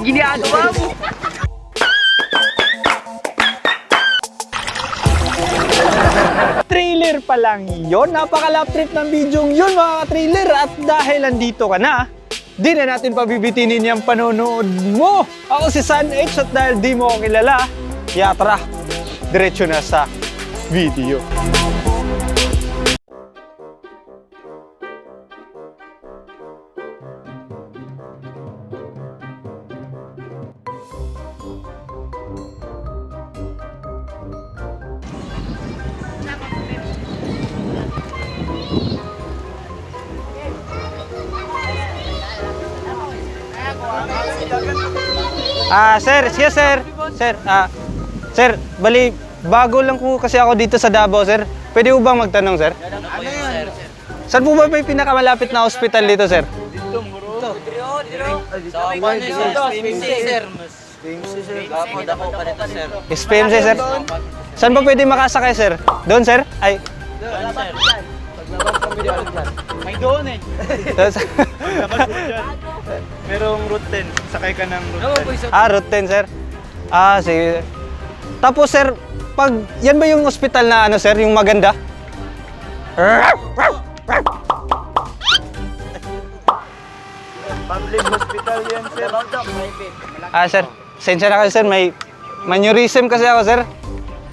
Ginagawa mo. Trailer pa lang yun. Napaka-lap trip ng video yun mga ka-trailer. At dahil nandito ka na, di na natin pabibitinin yung panonood mo. Ako si San H at dahil di mo ako kilala, tara, diretso na sa video. Sir, yes sir. Sir, bali, bago lang po kasi ako dito sa Davao, sir. Pwede po bang magtanong, sir? Ano yan? Saan po ba may pinakamalapit na hospital dito, sir? Dito. Sa PMC, sir. Dako pa dito, sir. SPMC, sir. Saan ba pwede makasakay, sir? Doon, sir? Ay. Doon, sir. May doon eh. Paglabas mo dyan, merong route 10. Sakay ka ng route 10. Route 10, sir. Sige. Tapos, sir, pag yan ba yung hospital na ano, sir, yung maganda? Public hospital yan, sir. Sir, sensya na kayo, sir. May maneurism kasi ako, sir.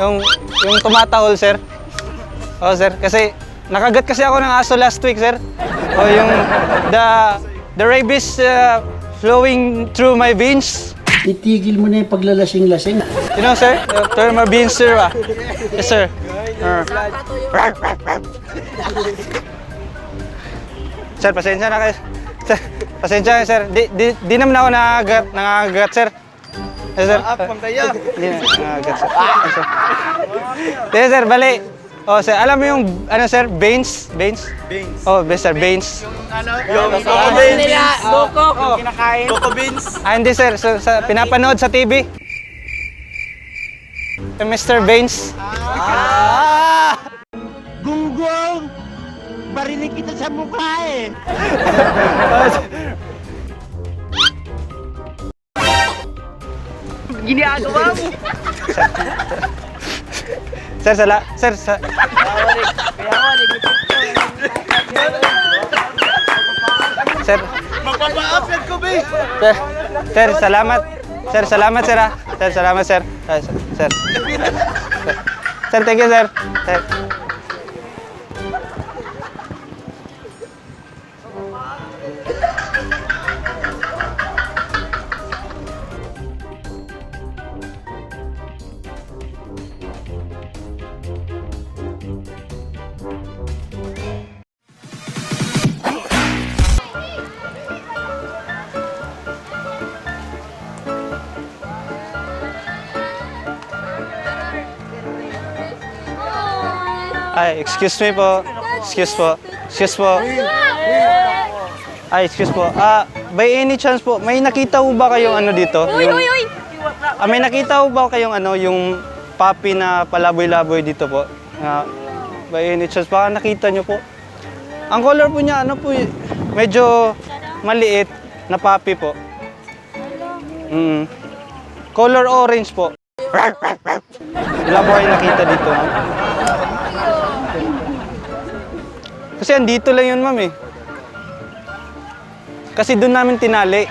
Yung tumatahol, sir. Sir, kasi nakagat kasi ako ng aso last week, sir. Yung the rabies flowing through my veins. Itigil mo na yung paglalasing-lasing. You know, sir? Through my veins, sir. Yes, sir. Sir, pasensya na kayo. Sir, pasensya na, sir. Di naman ako nangagat, sir. Yes, sir. Pang kaya. Di na nangagat, sir. Yes, sir. Yes, sir, bali. Sir, alam mo yung, ano, sir, veins? Beans. Yes, sir, veins. Yung Coco Beans. Yung kinakain. Coco Beans. Hindi, sir. Pinapanood sa TV. Mr. Veins. Gunggong! Barinig kita sa mukha eh! Ginagawa mo. Sir, Sir, Magpapa-upload ko, be! sir, salamat. Sir, salamat, sir. Sir, salamat, sir. Sir. Sir, thank you, sir. Sir. Excuse me po. Excuse po. Excuse po. By any chance po, may nakita po ba kayong ano dito? May nakita po ba kayong ano, yung puppy na palaboy-laboy dito po? By any chance, baka nakita nyo po. Ang color po niya, ano po, medyo maliit na puppy po. Color orange po. Wala po kayo nakita dito, ma'am. Kasi andito lang yun, ma'am, eh. Kasi doon namin tinali.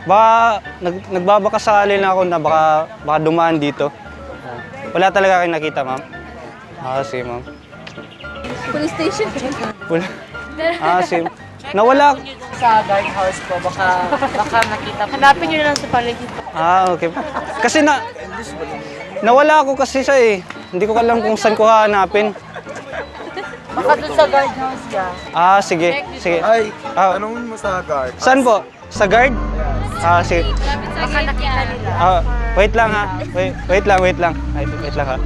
Baka nagbabakasakali na ako na baka dumaan dito. Wala talaga kayong nakita, ma'am? Sige, ma'am. Police station. Sige. Nawala. Sa guardhouse po, baka nakita po. Hanapin nyo na lang sa paligid. Okay. Kasi nawala ako kasi siya, eh. Hindi ko alam kung saan ko hahanapin. Baka doon sa guardhouse niya. Sige. Ay, tanongin mo sa guard. Saan po? Sa guard? Sige. Baka nakita nila. Wait lang, ha. Wait lang. Wait lang, ha.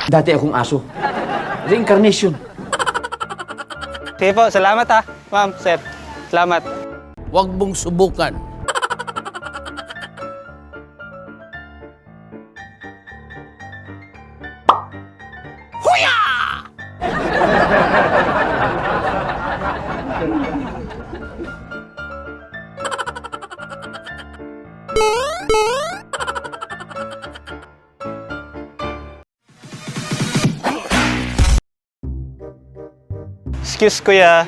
Dati akong aso. Reincarnation. Sige po, salamat ha. Ma'am, sir. Salamat. Huwag mong subukan. Excuse kuya.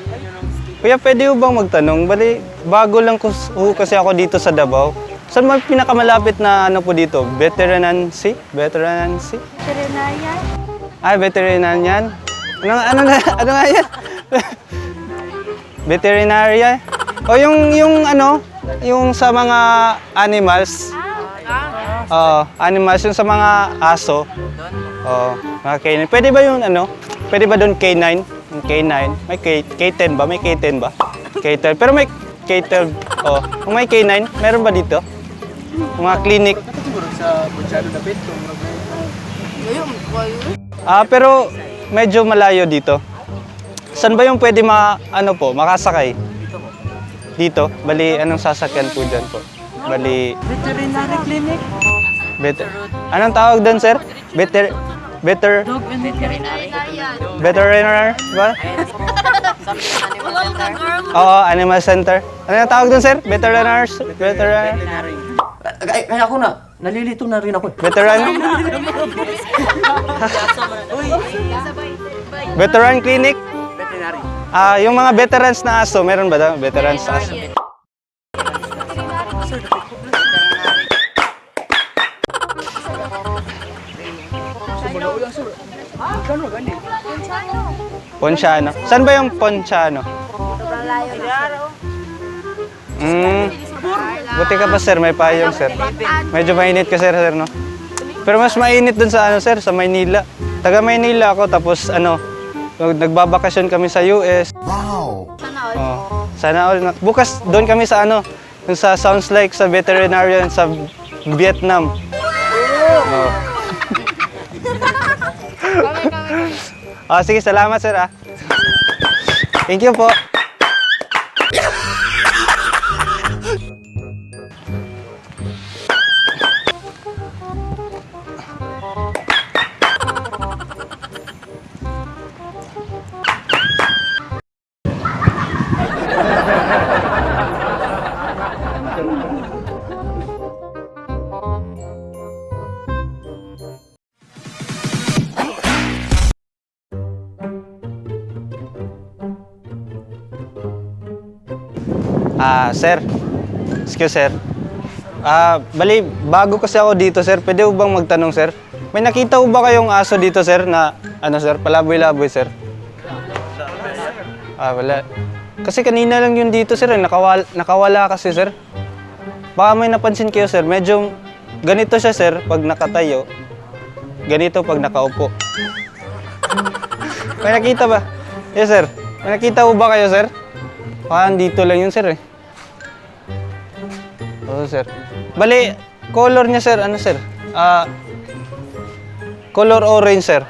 Kuya, pwede ho bang magtanong? Bali, bago lang kasi ako dito sa Davao. Saan mo pinakamalapit na ano po dito? Veteranancy? Veteranancy? Serenaya. Ay, veterinarian? Ano nga yan? Veterinaria? O yung ano? Yung sa mga animals? Animals, yung sa mga aso. Mga canine. Pwede ba yung ano? Pwede ba doon canine? Yung canine. May K10 ba? May K10 ba? K10. Pero may K12. Kung may K9, meron ba dito? Mga clinic. Siguro sa Butchano na bit. Pero medyo malayo dito. Saan ba yung pwede makasakay? Dito? Bali, anong sasakyan po dyan po? Bali... Veterinary clinic. Anong tawag doon, sir? Veterinary ba? Oo, animal center. Ano yung tawag doon, sir? Veterinary? Ay, ako na. Nalilito na rin ako. Veteran? Veteran clinic? Veterinary. Yung mga veterans na aso, meron ba daw? Veterans na aso. Ponciano. Saan ba yung Ponciano? Sobrang layo na. Buti ka pa sir, may payong sir. Medyo mainit ka sir, no? Pero mas mainit dun sa sir, sa Maynila. Taga Maynila ako, tapos nagbabakasyon kami sa US. Wow! Sana all. Sana all. Bukas doon kami sa yung sa Sounds Like sa veterinarian sa Vietnam. Sige, salamat sir Thank you po. Sir. Excuse, sir. Bali, bago kasi ako dito, sir. Pwede ho bang magtanong, sir? May nakita ho ba kayong aso dito, sir, na, sir, palaboy-laboy, sir? Wala. Kasi kanina lang yun dito, sir. Nakawala kasi, sir. Baka may napansin kayo, sir. Medyo ganito siya, sir, pag nakatayo. Ganito pag nakaupo. May nakita ba? Yes, sir. May nakita ho ba kayo, sir? Baka dito lang yun, sir, Oo, sir. Bali, color niya, sir, sir? Color orange, sir.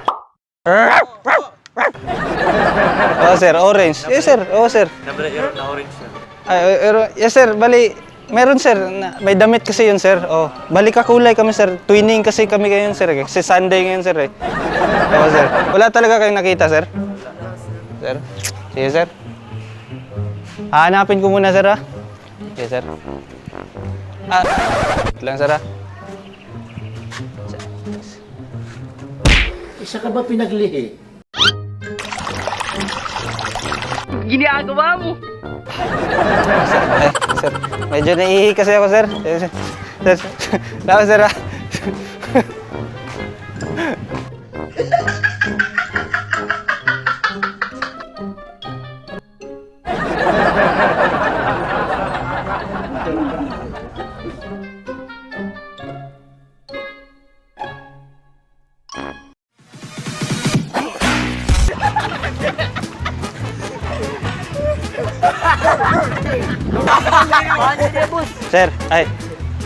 Sir, orange. Yes, sir. Sir. Na orange na. Yes, sir. Bali, meron, sir. May damit kasi yun, sir. Bali, kakulay kami, sir. Twinning kasi kami ngayon, sir. Kasi Sunday ngayon, sir, sir. Wala talaga kayong nakita, sir? Sir? Sige, sir. Hanapin ko muna, sir, Sige, sir. Lang, sir, Isa ka ba pinaglihi? Ginagawa mo. Sir, medyo naiihi kasi ako, sir. Sir, salamat, sir,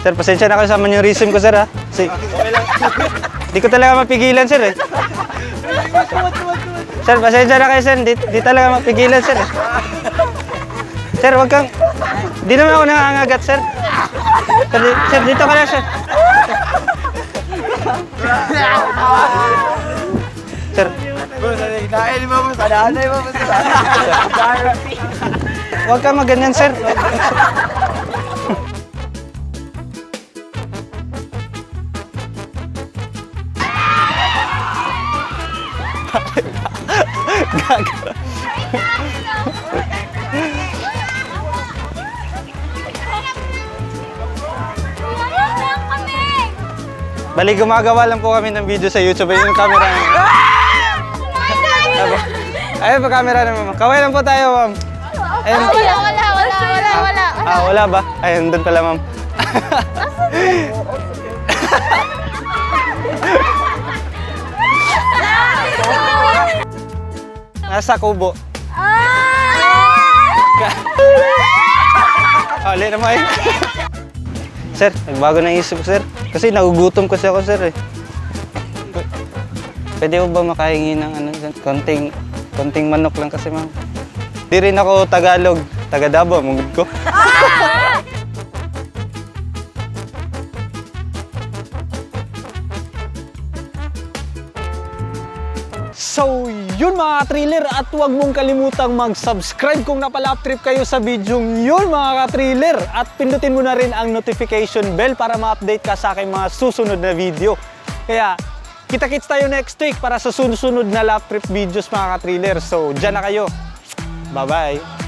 Sir, pasensya na kayo sa maneurism ko, sir, Di ko talaga mapigilan, sir, Sir, pasensya na kayo, sir. Di talaga mapigilan, sir. Sir, wag kang... Di naman ako nangangagat, sir. Sir, dito ka na, sir. Sir, wag kang maganyan, sir. Bali, gumagawa lang po kami ng video sa YouTube. Ayun yung camera namin. Ayun pa camera naman. Kaway lang po tayo, ma'am. Ayun. Wala ba? Ayun, doon pala, ma'am. Nasa kubo. Ulit naman eh. Sir, nagbago na isip ko, sir. Kasi nagugutom kasi ako, sir eh. Pwede mo ba makahingi ng ano, konting manok lang kasi, ma'am? Di rin ako Tagalog, taga Davao, mungod ko. So, yun mga ka-thriller, at huwag mong kalimutang mag-subscribe kung napalap trip kayo sa video yun mga ka-thriller, at pindutin mo na rin ang notification bell para ma-update ka sa aking mga susunod na video. Kaya, kita-kits tayo next week para sa susunod na lap trip videos mga ka-thriller. So, dyan na kayo. Bye-bye!